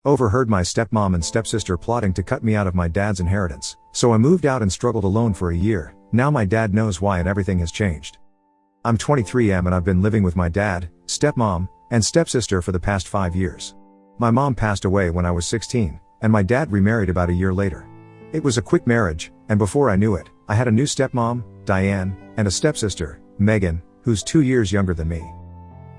Overheard my stepmom and stepsister plotting to cut me out of my dad's inheritance, so I moved out and struggled alone for a year. Now my dad knows why and everything has changed. I'm 23 and I've been living with my dad, stepmom, and stepsister for the past 5 years. My mom passed away when I was 16, and my dad remarried about a year later. It was a quick marriage, and before I knew it, I had a new stepmom, Diane, and a stepsister, Megan, who's 2 years younger than me.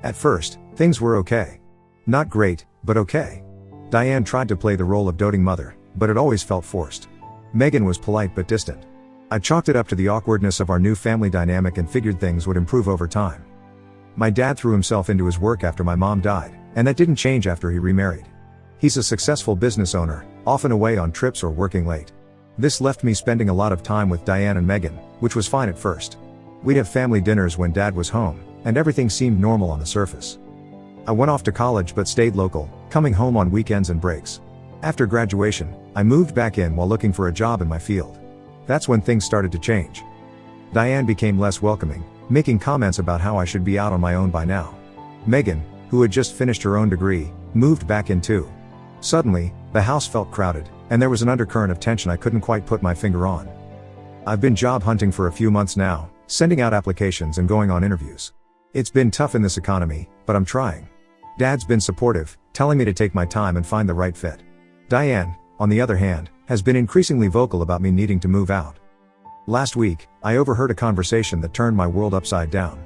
At first, things were okay. Not great, but okay. Diane tried to play the role of doting mother, but it always felt forced. Megan was polite but distant. I chalked it up to the awkwardness of our new family dynamic and figured things would improve over time. My dad threw himself into his work after my mom died, and that didn't change after he remarried. He's a successful business owner, often away on trips or working late. This left me spending a lot of time with Diane and Megan, which was fine at first. We'd have family dinners when dad was home, and everything seemed normal on the surface. I went off to college but stayed local, coming home on weekends and breaks. After graduation, I moved back in while looking for a job in my field. That's when things started to change. Diane became less welcoming, making comments about how I should be out on my own by now. Megan, who had just finished her own degree, moved back in too. Suddenly, the house felt crowded, and there was an undercurrent of tension I couldn't quite put my finger on. I've been job hunting for a few months now, sending out applications and going on interviews. It's been tough in this economy, but I'm trying. Dad's been supportive, telling me to take my time and find the right fit. Diane, on the other hand, has been increasingly vocal about me needing to move out. Last week, I overheard a conversation that turned my world upside down.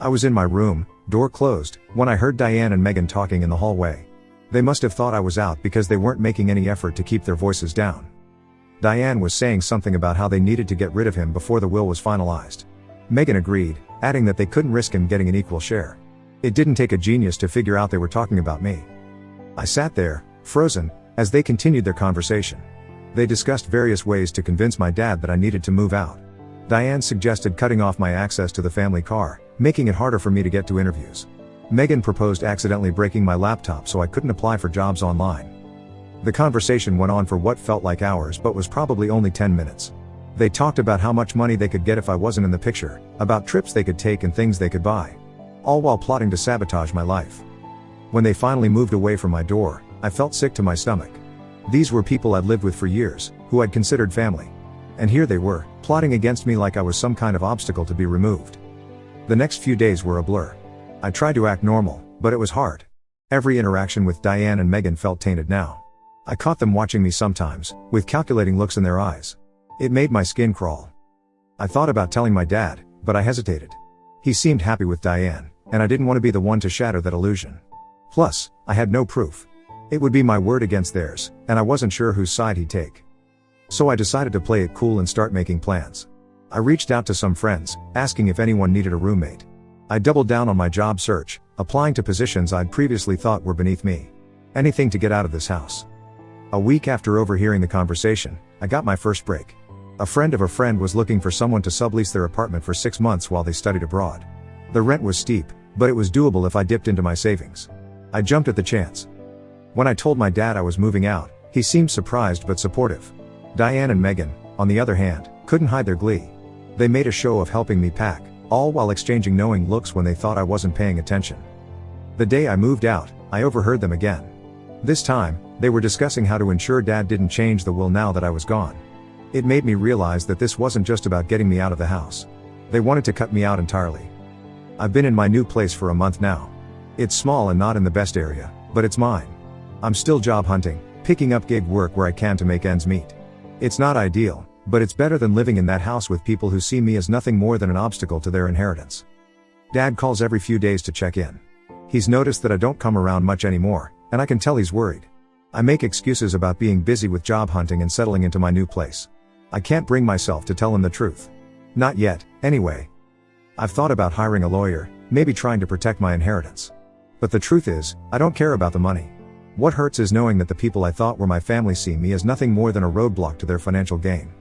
I was in my room, door closed, when I heard Diane and Megan talking in the hallway. They must have thought I was out because they weren't making any effort to keep their voices down. Diane was saying something about how they needed to get rid of him before the will was finalized. Megan agreed, adding that they couldn't risk him getting an equal share. It didn't take a genius to figure out they were talking about me. I sat there, frozen, as they continued their conversation. They discussed various ways to convince my dad that I needed to move out. Diane suggested cutting off my access to the family car, making it harder for me to get to interviews. Megan proposed accidentally breaking my laptop so I couldn't apply for jobs online. The conversation went on for what felt like hours but was probably only 10 minutes. They talked about how much money they could get if I wasn't in the picture, about trips they could take and things they could buy. All while plotting to sabotage my life. When they finally moved away from my door, I felt sick to my stomach. These were people I'd lived with for years, who I'd considered family. And here they were, plotting against me like I was some kind of obstacle to be removed. The next few days were a blur. I tried to act normal, but it was hard. Every interaction with Diane and Megan felt tainted now. I caught them watching me sometimes, with calculating looks in their eyes. It made my skin crawl. I thought about telling my dad, but I hesitated. He seemed happy with Diane, and I didn't want to be the one to shatter that illusion. Plus, I had no proof. It would be my word against theirs, and I wasn't sure whose side he'd take. So I decided to play it cool and start making plans. I reached out to some friends, asking if anyone needed a roommate. I doubled down on my job search, applying to positions I'd previously thought were beneath me. Anything to get out of this house. A week after overhearing the conversation, I got my first break. A friend of a friend was looking for someone to sublease their apartment for 6 months while they studied abroad. The rent was steep, but it was doable if I dipped into my savings. I jumped at the chance. When I told my dad I was moving out, he seemed surprised but supportive. Diane and Megan, on the other hand, couldn't hide their glee. They made a show of helping me pack, all while exchanging knowing looks when they thought I wasn't paying attention. The day I moved out, I overheard them again. This time, they were discussing how to ensure Dad didn't change the will now that I was gone. It made me realize that this wasn't just about getting me out of the house. They wanted to cut me out entirely. I've been in my new place for a month now. It's small and not in the best area, but it's mine. I'm still job hunting, picking up gig work where I can to make ends meet. It's not ideal, but it's better than living in that house with people who see me as nothing more than an obstacle to their inheritance. Dad calls every few days to check in. He's noticed that I don't come around much anymore, and I can tell he's worried. I make excuses about being busy with job hunting and settling into my new place. I can't bring myself to tell him the truth. Not yet, anyway. I've thought about hiring a lawyer, maybe trying to protect my inheritance. But the truth is, I don't care about the money. What hurts is knowing that the people I thought were my family see me as nothing more than a roadblock to their financial gain.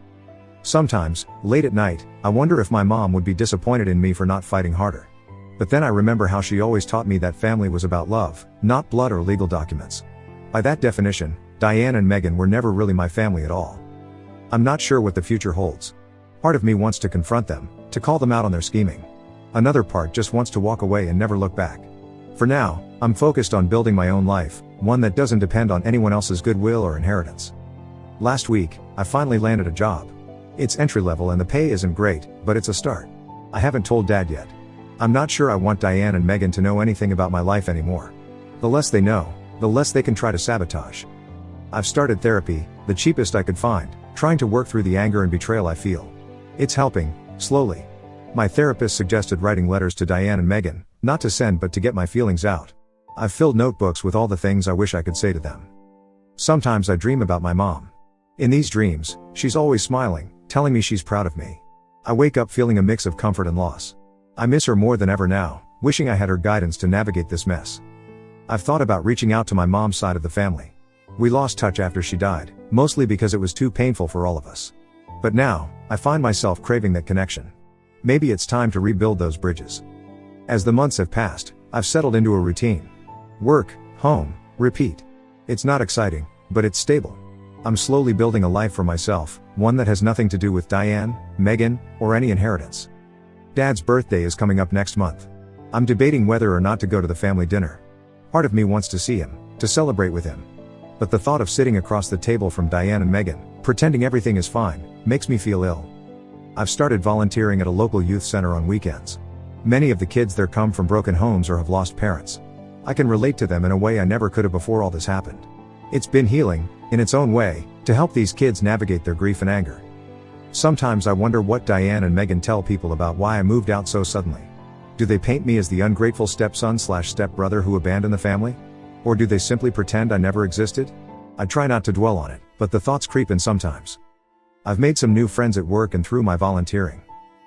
Sometimes, late at night, I wonder if my mom would be disappointed in me for not fighting harder. But then I remember how she always taught me that family was about love, not blood or legal documents. By that definition, Diane and Megan were never really my family at all. I'm not sure what the future holds. Part of me wants to confront them, to call them out on their scheming. Another part just wants to walk away and never look back. For now, I'm focused on building my own life, one that doesn't depend on anyone else's goodwill or inheritance. Last week, I finally landed a job. It's entry level and the pay isn't great, but it's a start. I haven't told Dad yet. I'm not sure I want Diane and Megan to know anything about my life anymore. The less they know, the less they can try to sabotage. I've started therapy, the cheapest I could find, trying to work through the anger and betrayal I feel. It's helping, slowly. My therapist suggested writing letters to Diane and Megan, not to send but to get my feelings out. I've filled notebooks with all the things I wish I could say to them. Sometimes I dream about my mom. In these dreams, she's always smiling, telling me she's proud of me. I wake up feeling a mix of comfort and loss. I miss her more than ever now, wishing I had her guidance to navigate this mess. I've thought about reaching out to my mom's side of the family. We lost touch after she died, mostly because it was too painful for all of us. But now, I find myself craving that connection. Maybe it's time to rebuild those bridges. As the months have passed, I've settled into a routine. Work, home, repeat. It's not exciting, but it's stable. I'm slowly building a life for myself, one that has nothing to do with Diane, Megan, or any inheritance. Dad's birthday is coming up next month. I'm debating whether or not to go to the family dinner. Part of me wants to see him, to celebrate with him. But the thought of sitting across the table from Diane and Megan, pretending everything is fine, makes me feel ill. I've started volunteering at a local youth center on weekends. Many of the kids there come from broken homes or have lost parents. I can relate to them in a way I never could have before all this happened. It's been healing, in its own way, to help these kids navigate their grief and anger. Sometimes I wonder what Diane and Megan tell people about why I moved out so suddenly. Do they paint me as the ungrateful stepson/stepbrother who abandoned the family? Or do they simply pretend I never existed? I try not to dwell on it, but the thoughts creep in sometimes. I've made some new friends at work and through my volunteering.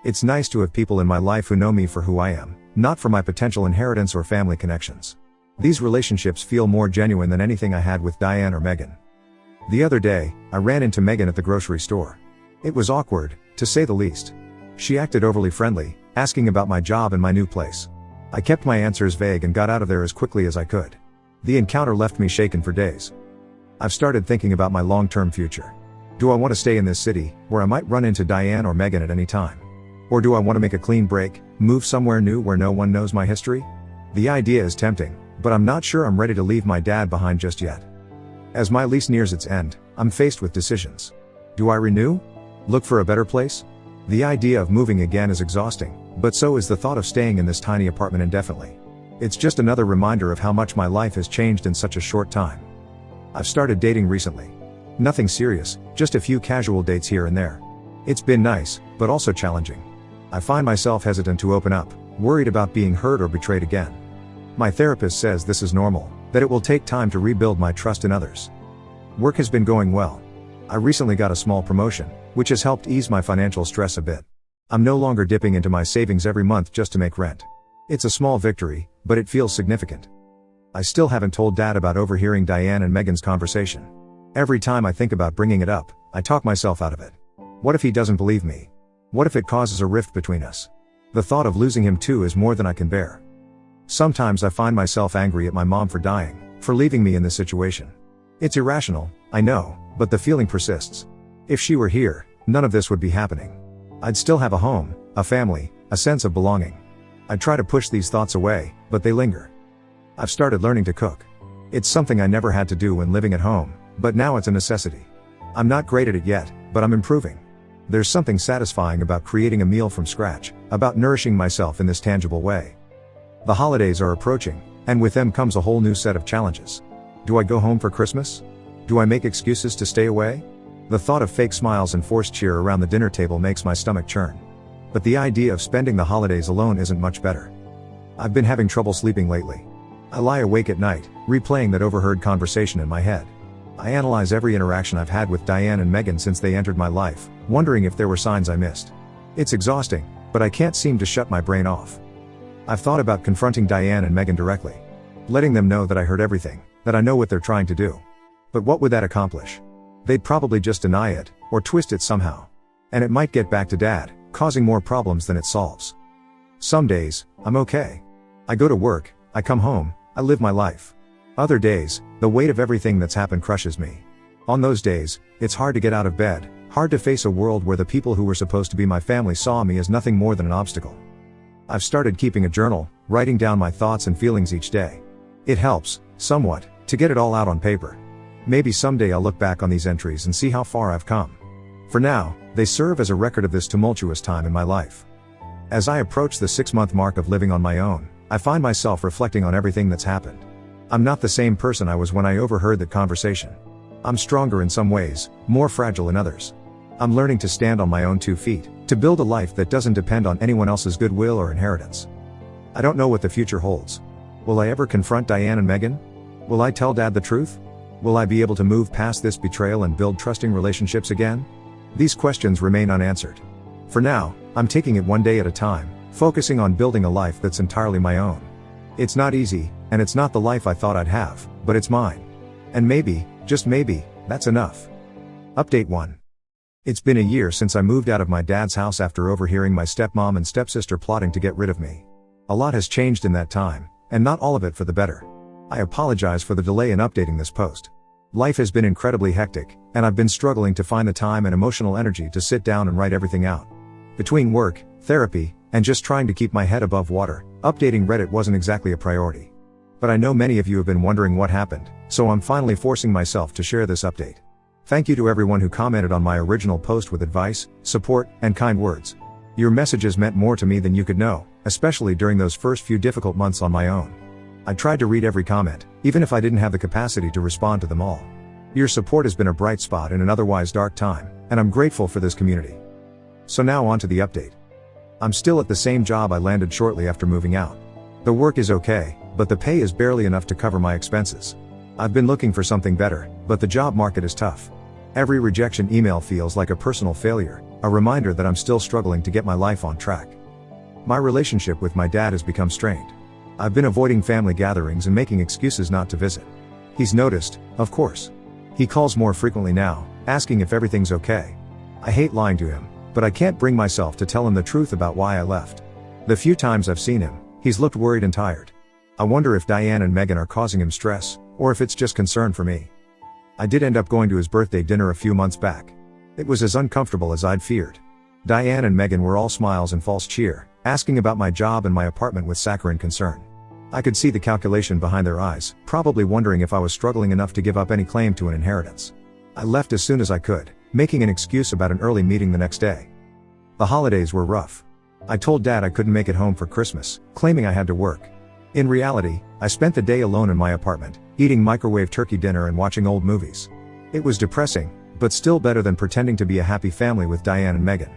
It's nice to have people in my life who know me for who I am, not for my potential inheritance or family connections. These relationships feel more genuine than anything I had with Diane or Megan. The other day, I ran into Megan at the grocery store. It was awkward, to say the least. She acted overly friendly, asking about my job and my new place. I kept my answers vague and got out of there as quickly as I could. The encounter left me shaken for days. I've started thinking about my long-term future. Do I want to stay in this city, where I might run into Diane or Megan at any time? Or do I want to make a clean break, move somewhere new where no one knows my history? The idea is tempting, but I'm not sure I'm ready to leave my dad behind just yet. As my lease nears its end, I'm faced with decisions. Do I renew? Look for a better place? The idea of moving again is exhausting, but so is the thought of staying in this tiny apartment indefinitely. It's just another reminder of how much my life has changed in such a short time. I've started dating recently. Nothing serious, just a few casual dates here and there. It's been nice, but also challenging. I find myself hesitant to open up, worried about being hurt or betrayed again. My therapist says this is normal, that it will take time to rebuild my trust in others. Work has been going well. I recently got a small promotion, which has helped ease my financial stress a bit. I'm no longer dipping into my savings every month just to make rent. It's a small victory, but it feels significant. I still haven't told Dad about overhearing Diane and Megan's conversation. Every time I think about bringing it up, I talk myself out of it. What if he doesn't believe me? What if it causes a rift between us? The thought of losing him too is more than I can bear. Sometimes I find myself angry at my mom for dying, for leaving me in this situation. It's irrational, I know, but the feeling persists. If she were here, none of this would be happening. I'd still have a home, a family, a sense of belonging. I try to push these thoughts away, but they linger. I've started learning to cook. It's something I never had to do when living at home, but now it's a necessity. I'm not great at it yet, but I'm improving. There's something satisfying about creating a meal from scratch, about nourishing myself in this tangible way. The holidays are approaching, and with them comes a whole new set of challenges. Do I go home for Christmas? Do I make excuses to stay away? The thought of fake smiles and forced cheer around the dinner table makes my stomach churn. But the idea of spending the holidays alone isn't much better. I've been having trouble sleeping lately. I lie awake at night, replaying that overheard conversation in my head. I analyze every interaction I've had with Diane and Megan since they entered my life, wondering if there were signs I missed. It's exhausting, but I can't seem to shut my brain off. I've thought about confronting Diane and Megan directly. Letting them know that I heard everything, that I know what they're trying to do. But what would that accomplish? They'd probably just deny it, or twist it somehow. And it might get back to Dad, causing more problems than it solves. Some days, I'm okay. I go to work, I come home, I live my life. Other days, the weight of everything that's happened crushes me. On those days, it's hard to get out of bed, hard to face a world where the people who were supposed to be my family saw me as nothing more than an obstacle. I've started keeping a journal, writing down my thoughts and feelings each day. It helps, somewhat, to get it all out on paper. Maybe someday I'll look back on these entries and see how far I've come. For now, they serve as a record of this tumultuous time in my life. As I approach the 6-month mark of living on my own, I find myself reflecting on everything that's happened. I'm not the same person I was when I overheard that conversation. I'm stronger in some ways, more fragile in others. I'm learning to stand on my own 2 feet, to build a life that doesn't depend on anyone else's goodwill or inheritance. I don't know what the future holds. Will I ever confront Diane and Megan? Will I tell Dad the truth? Will I be able to move past this betrayal and build trusting relationships again? These questions remain unanswered. For now, I'm taking it one day at a time, focusing on building a life that's entirely my own. It's not easy, and it's not the life I thought I'd have, but it's mine. And maybe, just maybe, that's enough. Update 1. It's been a year since I moved out of my dad's house after overhearing my stepmom and stepsister plotting to get rid of me. A lot has changed in that time, and not all of it for the better. I apologize for the delay in updating this post. Life has been incredibly hectic, and I've been struggling to find the time and emotional energy to sit down and write everything out. Between work, therapy, and just trying to keep my head above water, updating Reddit wasn't exactly a priority. But I know many of you have been wondering what happened, so I'm finally forcing myself to share this update. Thank you to everyone who commented on my original post with advice, support, and kind words. Your messages meant more to me than you could know, especially during those first few difficult months on my own. I tried to read every comment, even if I didn't have the capacity to respond to them all. Your support has been a bright spot in an otherwise dark time, and I'm grateful for this community. So now on to the update. I'm still at the same job I landed shortly after moving out. The work is okay, but the pay is barely enough to cover my expenses. I've been looking for something better, but the job market is tough. Every rejection email feels like a personal failure, a reminder that I'm still struggling to get my life on track. My relationship with my dad has become strained. I've been avoiding family gatherings and making excuses not to visit. He's noticed, of course. He calls more frequently now, asking if everything's okay. I hate lying to him, but I can't bring myself to tell him the truth about why I left. The few times I've seen him, he's looked worried and tired. I wonder if Diane and Megan are causing him stress, or if it's just concern for me. I did end up going to his birthday dinner a few months back. It was as uncomfortable as I'd feared. Diane and Megan were all smiles and false cheer, asking about my job and my apartment with saccharine concern. I could see the calculation behind their eyes, probably wondering if I was struggling enough to give up any claim to an inheritance. I left as soon as I could, making an excuse about an early meeting the next day. The holidays were rough. I told Dad I couldn't make it home for Christmas, claiming I had to work. In reality, I spent the day alone in my apartment, eating microwave turkey dinner and watching old movies. It was depressing, but still better than pretending to be a happy family with Diane and Megan.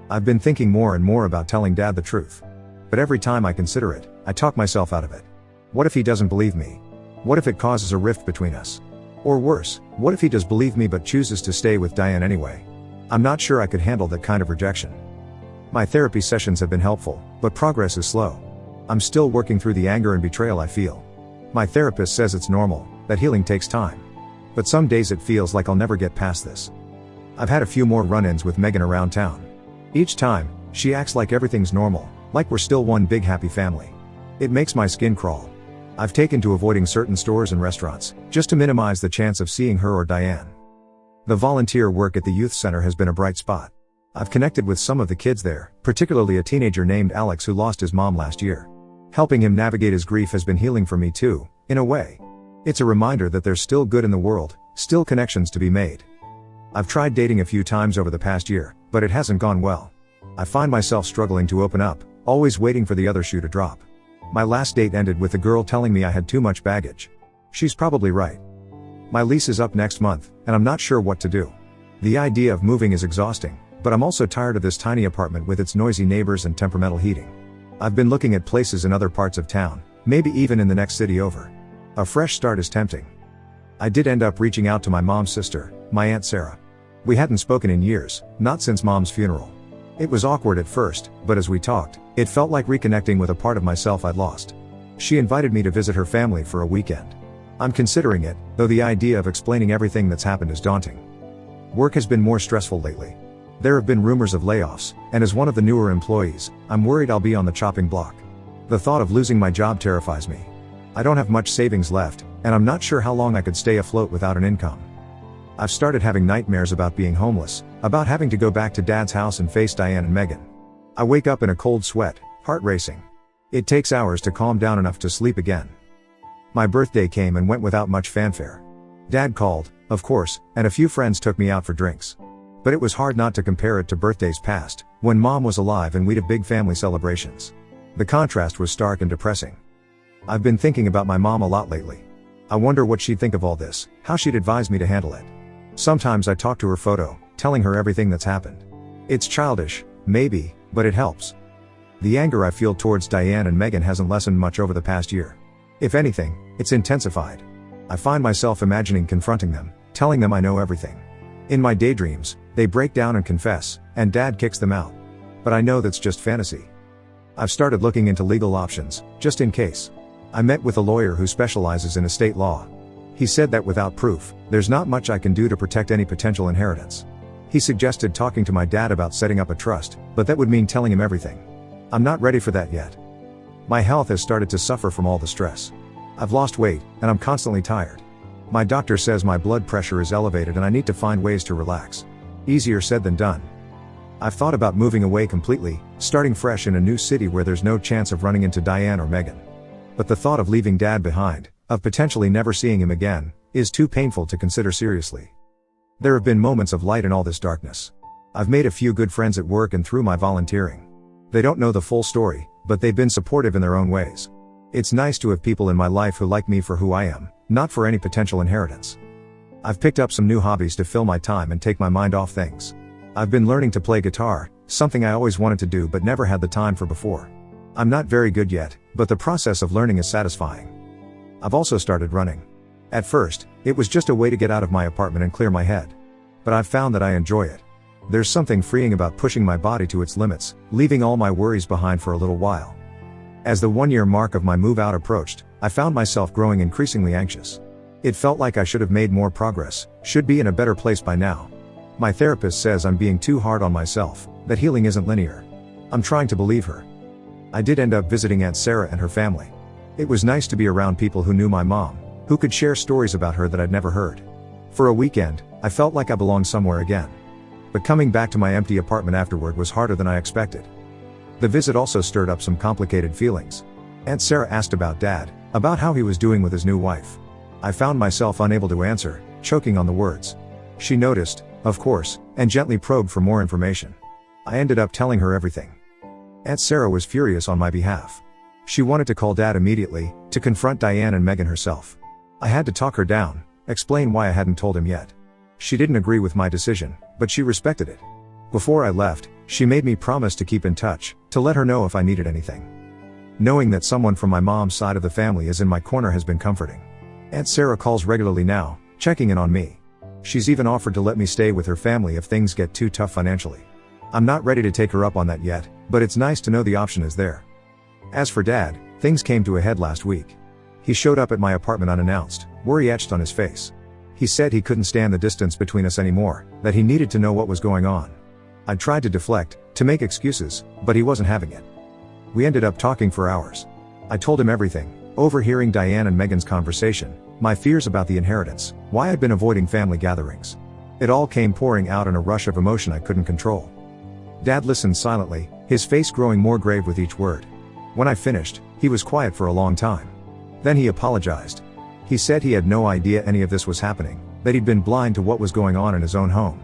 I've been thinking more and more about telling Dad the truth. But every time I consider it, I talk myself out of it. What if he doesn't believe me? What if it causes a rift between us? Or worse, what if he does believe me but chooses to stay with Diane anyway? I'm not sure I could handle that kind of rejection. My therapy sessions have been helpful, but progress is slow. I'm still working through the anger and betrayal I feel. My therapist says it's normal, that healing takes time. But some days it feels like I'll never get past this. I've had a few more run-ins with Megan around town. Each time, she acts like everything's normal, like we're still one big happy family. It makes my skin crawl. I've taken to avoiding certain stores and restaurants, just to minimize the chance of seeing her or Diane. The volunteer work at the youth center has been a bright spot. I've connected with some of the kids there, particularly a teenager named Alex who lost his mom last year. Helping him navigate his grief has been healing for me too, in a way. It's a reminder that there's still good in the world, still connections to be made. I've tried dating a few times over the past year, but it hasn't gone well. I find myself struggling to open up, always waiting for the other shoe to drop. My last date ended with the girl telling me I had too much baggage. She's probably right. My lease is up next month, and I'm not sure what to do. The idea of moving is exhausting, but I'm also tired of this tiny apartment with its noisy neighbors and temperamental heating. I've been looking at places in other parts of town, maybe even in the next city over. A fresh start is tempting. I did end up reaching out to my mom's sister, my Aunt Sarah. We hadn't spoken in years, not since Mom's funeral. It was awkward at first, but as we talked, it felt like reconnecting with a part of myself I'd lost. She invited me to visit her family for a weekend. I'm considering it, though the idea of explaining everything that's happened is daunting. Work has been more stressful lately. There have been rumors of layoffs, and as one of the newer employees, I'm worried I'll be on the chopping block. The thought of losing my job terrifies me. I don't have much savings left, and I'm not sure how long I could stay afloat without an income. I've started having nightmares about being homeless, about having to go back to Dad's house and face Diane and Megan. I wake up in a cold sweat, heart racing. It takes hours to calm down enough to sleep again. My birthday came and went without much fanfare. Dad called, of course, and a few friends took me out for drinks. But it was hard not to compare it to birthdays past, when Mom was alive and we'd have big family celebrations. The contrast was stark and depressing. I've been thinking about my mom a lot lately. I wonder what she'd think of all this, how she'd advise me to handle it. Sometimes I talk to her photo, telling her everything that's happened. It's childish, maybe, but it helps. The anger I feel towards Diane and Megan hasn't lessened much over the past year. If anything, it's intensified. I find myself imagining confronting them, telling them I know everything. In my daydreams, they break down and confess, and Dad kicks them out. But I know that's just fantasy. I've started looking into legal options, just in case. I met with a lawyer who specializes in estate law. He said that without proof, there's not much I can do to protect any potential inheritance. He suggested talking to my dad about setting up a trust, but that would mean telling him everything. I'm not ready for that yet. My health has started to suffer from all the stress. I've lost weight, and I'm constantly tired. My doctor says my blood pressure is elevated and I need to find ways to relax. Easier said than done. I've thought about moving away completely, starting fresh in a new city where there's no chance of running into Diane or Megan. But the thought of leaving Dad behind, of potentially never seeing him again, is too painful to consider seriously. There have been moments of light in all this darkness. I've made a few good friends at work and through my volunteering. They don't know the full story, but they've been supportive in their own ways. It's nice to have people in my life who like me for who I am, not for any potential inheritance. I've picked up some new hobbies to fill my time and take my mind off things. I've been learning to play guitar, something I always wanted to do but never had the time for before. I'm not very good yet, but the process of learning is satisfying. I've also started running. At first, it was just a way to get out of my apartment and clear my head. But I've found that I enjoy it. There's something freeing about pushing my body to its limits, leaving all my worries behind for a little while. As the 1-year mark of my move out approached, I found myself growing increasingly anxious. It felt like I should have made more progress, should be in a better place by now. My therapist says I'm being too hard on myself, that healing isn't linear. I'm trying to believe her. I did end up visiting Aunt Sarah and her family. It was nice to be around people who knew my mom, who could share stories about her that I'd never heard. For a weekend, I felt like I belonged somewhere again. But coming back to my empty apartment afterward was harder than I expected. The visit also stirred up some complicated feelings. Aunt Sarah asked about Dad, about how he was doing with his new wife. I found myself unable to answer, choking on the words. She noticed, of course, and gently probed for more information. I ended up telling her everything. Aunt Sarah was furious on my behalf. She wanted to call Dad immediately, to confront Diane and Megan herself. I had to talk her down, explain why I hadn't told him yet. She didn't agree with my decision, but she respected it. Before I left, she made me promise to keep in touch, to let her know if I needed anything. Knowing that someone from my mom's side of the family is in my corner has been comforting. Aunt Sarah calls regularly now, checking in on me. She's even offered to let me stay with her family if things get too tough financially. I'm not ready to take her up on that yet, but it's nice to know the option is there. As for Dad, things came to a head last week. He showed up at my apartment unannounced, worry etched on his face. He said he couldn't stand the distance between us anymore, that he needed to know what was going on. I tried to deflect, to make excuses, but he wasn't having it. We ended up talking for hours. I told him everything, overhearing Diane and Megan's conversation, my fears about the inheritance, why I'd been avoiding family gatherings. It all came pouring out in a rush of emotion I couldn't control. Dad listened silently, his face growing more grave with each word. When I finished, he was quiet for a long time. Then he apologized. He said he had no idea any of this was happening, that he'd been blind to what was going on in his own home.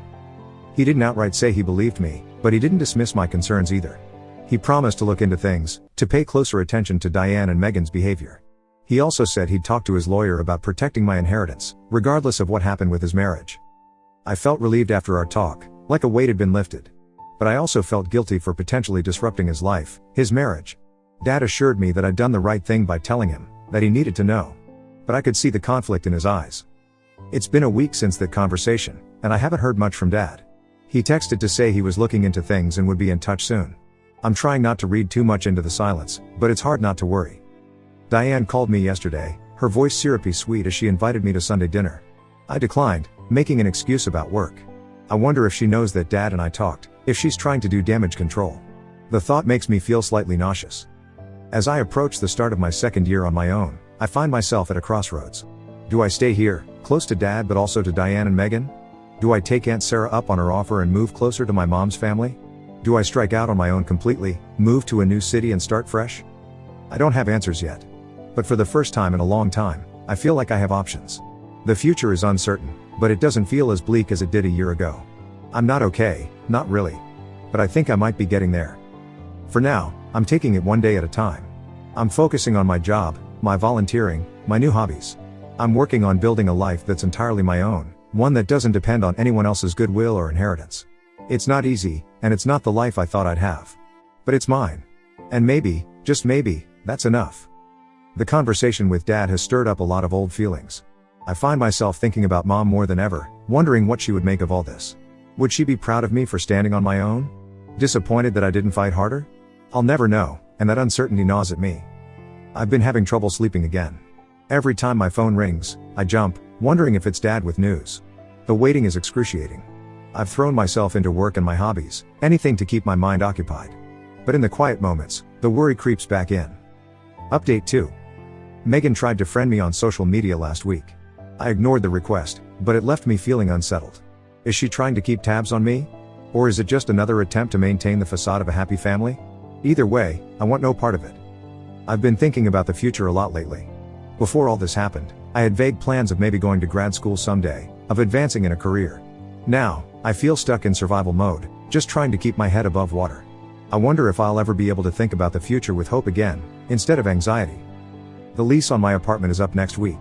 He didn't outright say he believed me, but he didn't dismiss my concerns either. He promised to look into things, to pay closer attention to Diane and Megan's behavior. He also said he'd talk to his lawyer about protecting my inheritance, regardless of what happened with his marriage. I felt relieved after our talk, like a weight had been lifted. But I also felt guilty for potentially disrupting his life, his marriage. Dad assured me that I'd done the right thing by telling him, that he needed to know. But I could see the conflict in his eyes. It's been a week since that conversation, and I haven't heard much from Dad. He texted to say he was looking into things and would be in touch soon. I'm trying not to read too much into the silence, but it's hard not to worry. Diane called me yesterday, her voice syrupy sweet as she invited me to Sunday dinner. I declined, making an excuse about work. I wonder if she knows that Dad and I talked, if she's trying to do damage control. The thought makes me feel slightly nauseous. As I approach the start of my second year on my own, I find myself at a crossroads. Do I stay here, close to Dad but also to Diane and Megan? Do I take Aunt Sarah up on her offer and move closer to my mom's family? Do I strike out on my own completely, move to a new city and start fresh? I don't have answers yet. But for the first time in a long time, I feel like I have options. The future is uncertain, but it doesn't feel as bleak as it did a year ago. I'm not okay, not really. But I think I might be getting there. For now, I'm taking it one day at a time. I'm focusing on my job, my volunteering, my new hobbies. I'm working on building a life that's entirely my own, one that doesn't depend on anyone else's goodwill or inheritance. It's not easy, and it's not the life I thought I'd have. But it's mine. And maybe, just maybe, that's enough. The conversation with Dad has stirred up a lot of old feelings. I find myself thinking about Mom more than ever, wondering what she would make of all this. Would she be proud of me for standing on my own? Disappointed that I didn't fight harder? I'll never know, and that uncertainty gnaws at me. I've been having trouble sleeping again. Every time my phone rings, I jump, wondering if it's Dad with news. The waiting is excruciating. I've thrown myself into work and my hobbies, anything to keep my mind occupied. But in the quiet moments, the worry creeps back in. Update 2. Megan tried to friend me on social media last week. I ignored the request, but it left me feeling unsettled. Is she trying to keep tabs on me? Or is it just another attempt to maintain the facade of a happy family? Either way, I want no part of it. I've been thinking about the future a lot lately. Before all this happened, I had vague plans of maybe going to grad school someday, of advancing in a career. Now, I feel stuck in survival mode, just trying to keep my head above water. I wonder if I'll ever be able to think about the future with hope again, instead of anxiety. The lease on my apartment is up next week.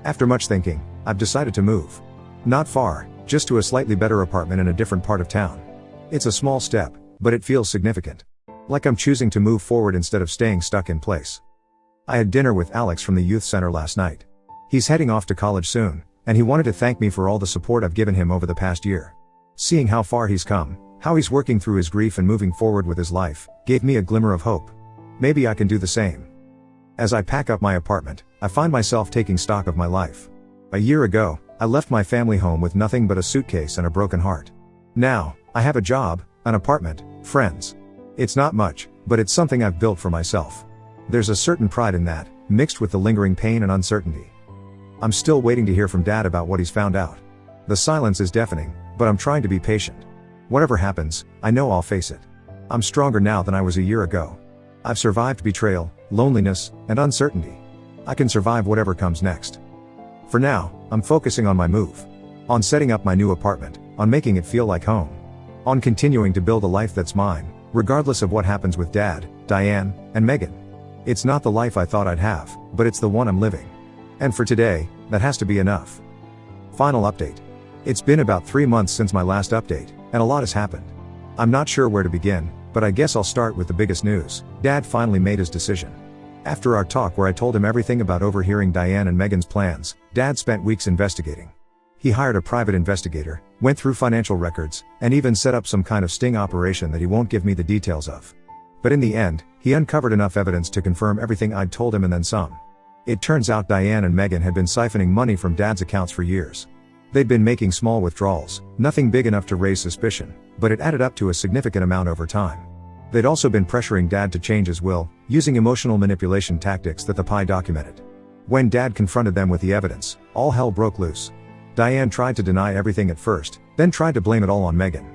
After much thinking, I've decided to move. Not far, just to a slightly better apartment in a different part of town. It's a small step, but it feels significant. Like I'm choosing to move forward instead of staying stuck in place. I had dinner with Alex from the youth center last night. He's heading off to college soon, and he wanted to thank me for all the support I've given him over the past year. Seeing how far he's come, how he's working through his grief and moving forward with his life, gave me a glimmer of hope. Maybe I can do the same. As I pack up my apartment, I find myself taking stock of my life. A year ago, I left my family home with nothing but a suitcase and a broken heart. Now, I have a job, an apartment, friends. It's not much, but it's something I've built for myself. There's a certain pride in that, mixed with the lingering pain and uncertainty. I'm still waiting to hear from Dad about what he's found out. The silence is deafening, but I'm trying to be patient. Whatever happens, I know I'll face it. I'm stronger now than I was a year ago. I've survived betrayal, loneliness, and uncertainty. I can survive whatever comes next. For now, I'm focusing on my move. On setting up my new apartment, on making it feel like home. On continuing to build a life that's mine, regardless of what happens with Dad, Diane, and Megan. It's not the life I thought I'd have, but it's the one I'm living. And for today, that has to be enough. Final update. It's been about 3 months since my last update, and a lot has happened. I'm not sure where to begin, but I guess I'll start with the biggest news. Dad finally made his decision. After our talk where I told him everything about overhearing Diane and Megan's plans, Dad spent weeks investigating. He hired a private investigator, went through financial records, and even set up some kind of sting operation that he won't give me the details of. But in the end, he uncovered enough evidence to confirm everything I'd told him and then some. It turns out Diane and Megan had been siphoning money from Dad's accounts for years. They'd been making small withdrawals, nothing big enough to raise suspicion, but it added up to a significant amount over time. They'd also been pressuring Dad to change his will, using emotional manipulation tactics that the PI documented. When Dad confronted them with the evidence, all hell broke loose. Diane tried to deny everything at first, then tried to blame it all on Megan.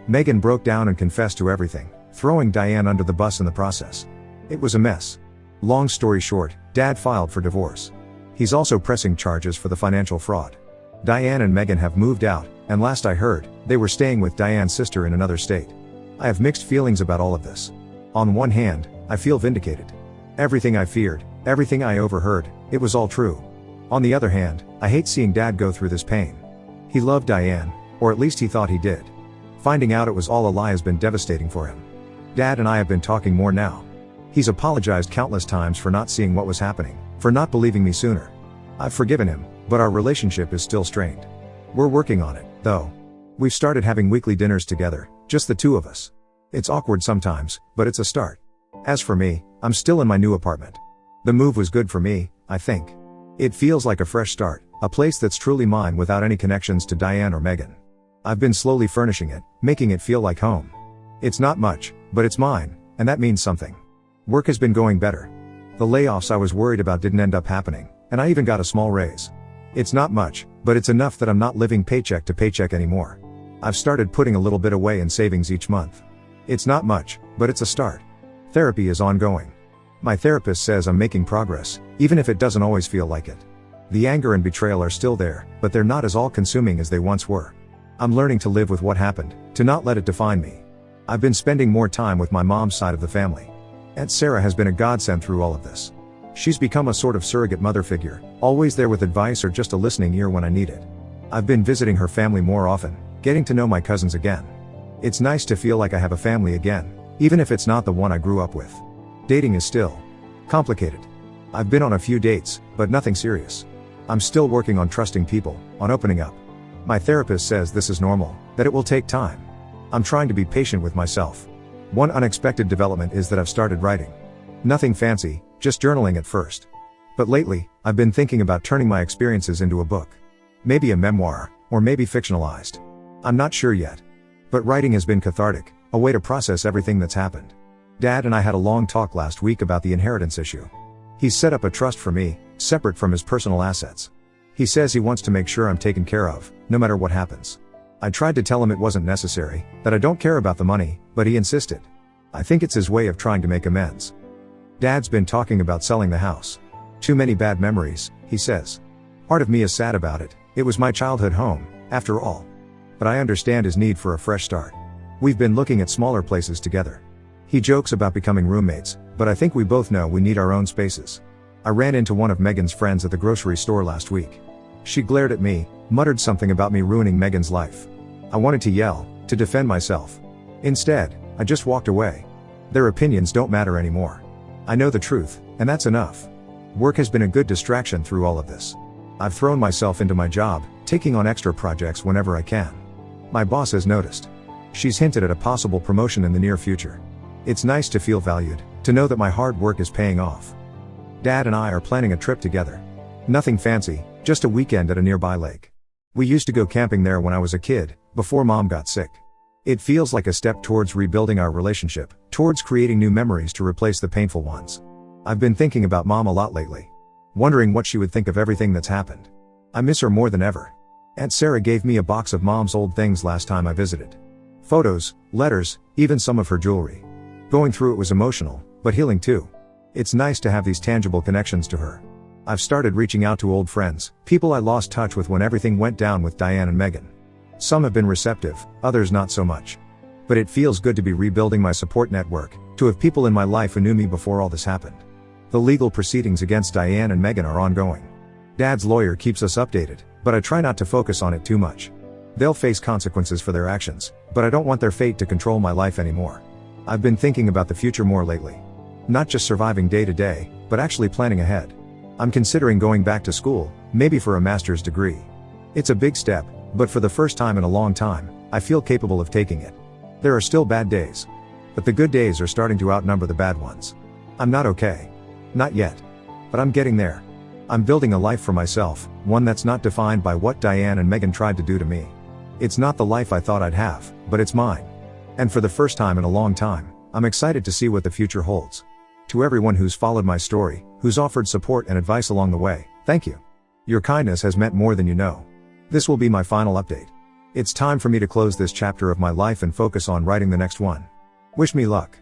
Megan broke down and confessed to everything, throwing Diane under the bus in the process. It was a mess. Long story short, Dad filed for divorce. He's also pressing charges for the financial fraud. Diane and Megan have moved out, and last I heard, they were staying with Diane's sister in another state. I have mixed feelings about all of this. On one hand, I feel vindicated. Everything I feared, everything I overheard, it was all true. On the other hand, I hate seeing Dad go through this pain. He loved Diane, or at least he thought he did. Finding out it was all a lie has been devastating for him. Dad and I have been talking more now. He's apologized countless times for not seeing what was happening, for not believing me sooner. I've forgiven him, but our relationship is still strained. We're working on it, though. We've started having weekly dinners together, just the two of us. It's awkward sometimes, but it's a start. As for me, I'm still in my new apartment. The move was good for me, I think. It feels like a fresh start, a place that's truly mine without any connections to Diane or Megan. I've been slowly furnishing it, making it feel like home. It's not much, but it's mine, and that means something. Work has been going better. The layoffs I was worried about didn't end up happening, and I even got a small raise. It's not much, but it's enough that I'm not living paycheck to paycheck anymore. I've started putting a little bit away in savings each month. It's not much, but it's a start. Therapy is ongoing. My therapist says I'm making progress, even if it doesn't always feel like it. The anger and betrayal are still there, but they're not as all-consuming as they once were. I'm learning to live with what happened, to not let it define me. I've been spending more time with my mom's side of the family. Aunt Sarah has been a godsend through all of this. She's become a sort of surrogate mother figure, always there with advice or just a listening ear when I need it. I've been visiting her family more often, getting to know my cousins again. It's nice to feel like I have a family again, even if it's not the one I grew up with. Dating is still complicated. I've been on a few dates, but nothing serious. I'm still working on trusting people, on opening up. My therapist says this is normal, that it will take time. I'm trying to be patient with myself. One unexpected development is that I've started writing. Nothing fancy, just journaling at first. But lately, I've been thinking about turning my experiences into a book. Maybe a memoir, or maybe fictionalized. I'm not sure yet. But writing has been cathartic, a way to process everything that's happened. Dad and I had a long talk last week about the inheritance issue. He's set up a trust for me, separate from his personal assets. He says he wants to make sure I'm taken care of, no matter what happens. I tried to tell him it wasn't necessary, that I don't care about the money, but he insisted. I think it's his way of trying to make amends. Dad's been talking about selling the house. Too many bad memories, he says. Part of me is sad about it. It was my childhood home, after all. But I understand his need for a fresh start. We've been looking at smaller places together. He jokes about becoming roommates, but I think we both know we need our own spaces. I ran into one of Megan's friends at the grocery store last week. She glared at me, muttered something about me ruining Megan's life. I wanted to yell, to defend myself. Instead, I just walked away. Their opinions don't matter anymore. I know the truth, and that's enough. Work has been a good distraction through all of this. I've thrown myself into my job, taking on extra projects whenever I can. My boss has noticed. She's hinted at a possible promotion in the near future. It's nice to feel valued, to know that my hard work is paying off. Dad and I are planning a trip together. Nothing fancy, just a weekend at a nearby lake. We used to go camping there when I was a kid, before Mom got sick. It feels like a step towards rebuilding our relationship, towards creating new memories to replace the painful ones. I've been thinking about Mom a lot lately. Wondering what she would think of everything that's happened. I miss her more than ever. Aunt Sarah gave me a box of Mom's old things last time I visited. Photos, letters, even some of her jewelry. Going through it was emotional, but healing too. It's nice to have these tangible connections to her. I've started reaching out to old friends, people I lost touch with when everything went down with Diane and Megan. Some have been receptive, others not so much. But it feels good to be rebuilding my support network, to have people in my life who knew me before all this happened. The legal proceedings against Diane and Megan are ongoing. Dad's lawyer keeps us updated, but I try not to focus on it too much. They'll face consequences for their actions, but I don't want their fate to control my life anymore. I've been thinking about the future more lately. Not just surviving day to day, but actually planning ahead. I'm considering going back to school, maybe for a master's degree. It's a big step, but for the first time in a long time, I feel capable of taking it. There are still bad days. But the good days are starting to outnumber the bad ones. I'm not okay. Not yet. But I'm getting there. I'm building a life for myself, one that's not defined by what Diane and Megan tried to do to me. It's not the life I thought I'd have, but it's mine. And for the first time in a long time, I'm excited to see what the future holds. To everyone who's followed my story, who's offered support and advice along the way, thank you. Your kindness has meant more than you know. This will be my final update. It's time for me to close this chapter of my life and focus on writing the next one. Wish me luck.